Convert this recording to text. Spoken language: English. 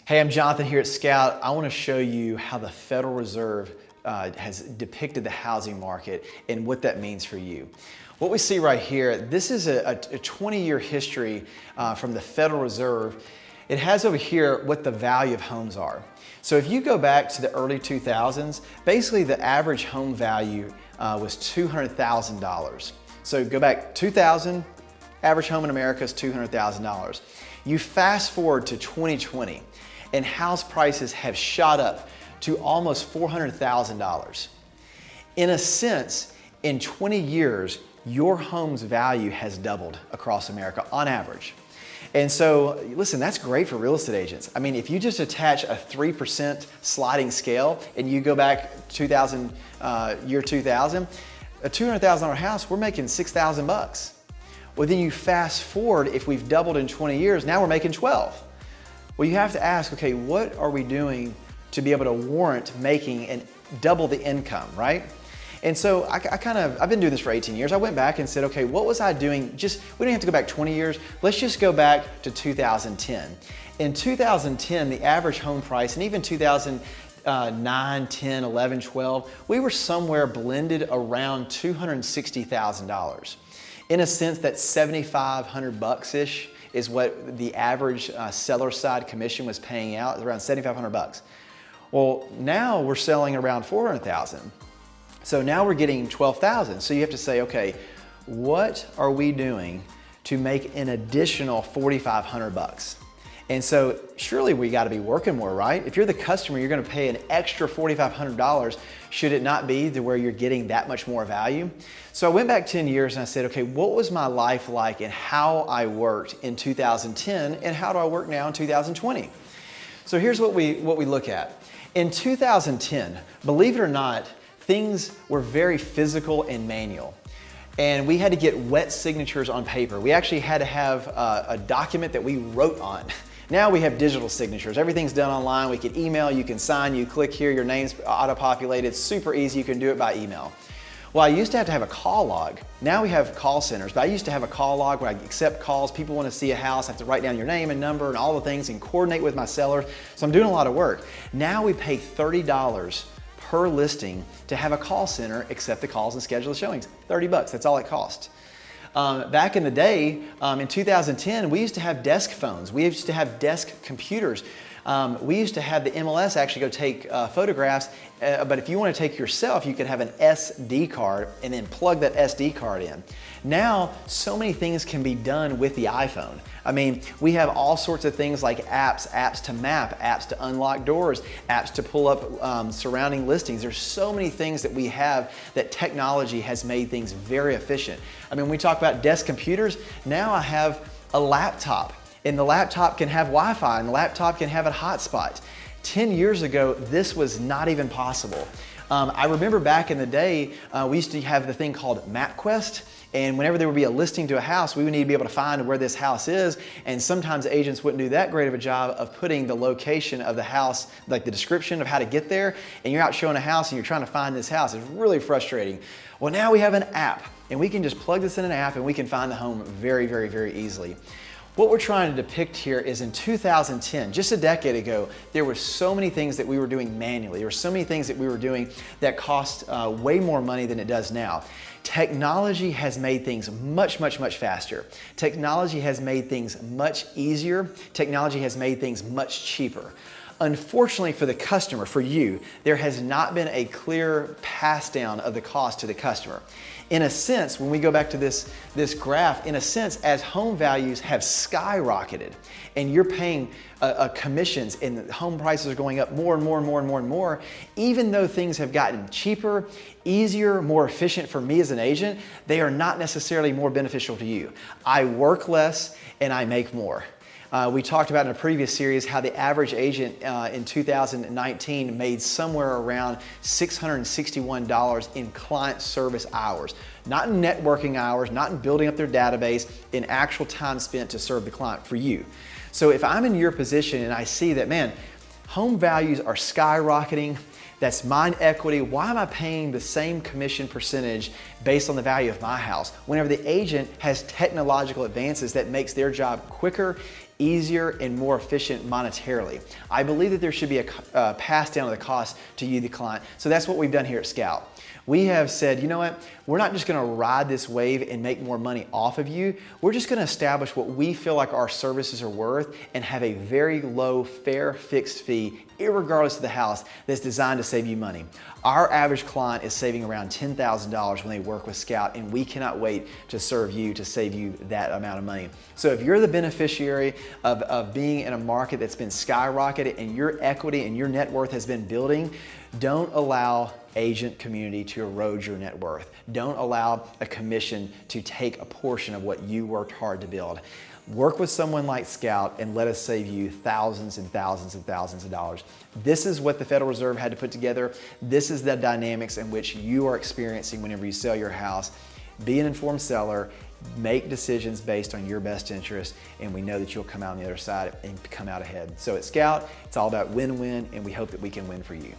Hey, I'm Jonathan here at Scout. I want to show you how the Federal Reserve has depicted the housing market and what that means for you. What we see right here, this is a 20-year history from the Federal Reserve. It has over here what the value of homes are. So if you go back to the early 2000s, basically the average home value was $200,000. So go back 2000, average home in America is $200,000. You fast forward to 2020, and house prices have shot up to almost $400,000. In a sense, in 20 years, your home's value has doubled across America on average. And so, listen, that's great for real estate agents. I mean, if you just attach a 3% sliding scale and you go back year 2000, a $200,000 house, we're making $6,000. Well, then you fast forward, if we've doubled in 20 years, now we're making 12. Well, you have to ask, okay, what are we doing to be able to warrant making and double the income, right? And so I've been doing this for 18 years. I went back and said, okay, what was I doing? We don't have to go back 20 years. Let's just go back to 2010. In 2010, the average home price, and even 2009, 10, 11, 12, we were somewhere blended around $260,000. In a sense, that $7,500-ish is what the average seller side commission was paying out, around $7,500. Well, now we're selling around $400,000. So now we're getting $12,000. So you have to say, okay, what are we doing to make an additional $4,500? And so surely we got to be working more, right? If you're the customer, you're going to pay an extra $4,500. Should it not be to where you're getting that much more value? So I went back 10 years and I said, okay, what was my life like and how I worked in 2010 and how do I work now in 2020? So here's what we look at. In 2010, believe it or not, things were very physical and manual. And we had to get wet signatures on paper. We actually had to have a document that we wrote on. Now we have digital signatures. Everything's done online. We can email, you can sign, you click here, your name's auto-populated. It's super easy, you can do it by email. Well, I used to have a call log. Now we have call centers, but I used to have a call log where I accept calls. People want to see a house, I have to write down your name and number and all the things and coordinate with my sellers. So I'm doing a lot of work. Now we pay $30 per listing to have a call center accept the calls and schedule the showings. $30, that's all it costs. Back in the day, in 2010, we used to have desk phones. We used to have desk computers. We used to have the MLS actually go take photographs, but if you want to take yourself, you could have an SD card and then plug that SD card in. Now, so many things can be done with the iPhone. I mean, we have all sorts of things like apps to map, apps to unlock doors, apps to pull up surrounding listings. There's so many things that we have that technology has made things very efficient. I mean, when we talk about desk computers, now I have a laptop. And the laptop can have Wi-Fi and the laptop can have a hotspot. 10 years ago, this was not even possible. I remember back in the day, we used to have the thing called MapQuest. And whenever there would be a listing to a house, we would need to be able to find where this house is. And sometimes agents wouldn't do that great of a job of putting the location of the house, like the description of how to get there. And you're out showing a house and you're trying to find this house. It's really frustrating. Well, now we have an app and we can just plug this in an app and we can find the home very, very, very easily. What we're trying to depict here is in 2010, just a decade ago, there were so many things that we were doing manually. There were so many things that we were doing that cost way more money than it does now. Technology has made things much, much, much faster. Technology has made things much easier. Technology has made things much cheaper. Unfortunately for the customer, for you, there has not been a clear pass down of the cost to the customer. In a sense, when we go back to this graph, in a sense, as home values have skyrocketed and you're paying commissions and home prices are going up more and more and more and more and more, even though things have gotten cheaper, easier, more efficient for me as an agent, they are not necessarily more beneficial to you. I work less and I make more. We talked about in a previous series how the average agent in 2019 made somewhere around $661 in client service hours. Not in networking hours, not in building up their database, in actual time spent to serve the client for you. So if I'm in your position and I see that, man, home values are skyrocketing, that's mine equity. Why am I paying the same commission percentage based on the value of my house whenever the agent has technological advances that makes their job quicker, easier and more efficient monetarily. I believe that there should be a pass down of the cost to you, the client. So that's what we've done here at Scout. We have said, you know what, we're not just gonna ride this wave and make more money off of you. We're just gonna establish what we feel like our services are worth and have a very low, fair, fixed fee, irregardless of the house, that's designed to save you money. Our average client is saving around $10,000 when they work with Scout, and we cannot wait to serve you, to save you that amount of money. So if you're the beneficiary of being in a market that's been skyrocketed and your equity and your net worth has been building, don't allow agent community to erode your net worth. Don't allow a commission to take a portion of what you worked hard to build. Work with someone like Scout and let us save you thousands and thousands and thousands of dollars. This is what the Federal Reserve had to put together. This is the dynamics in which you are experiencing whenever you sell your house. Be an informed seller, make decisions based on your best interest, and we know that you'll come out on the other side and come out ahead. So at Scout, it's all about win-win, and we hope that we can win for you.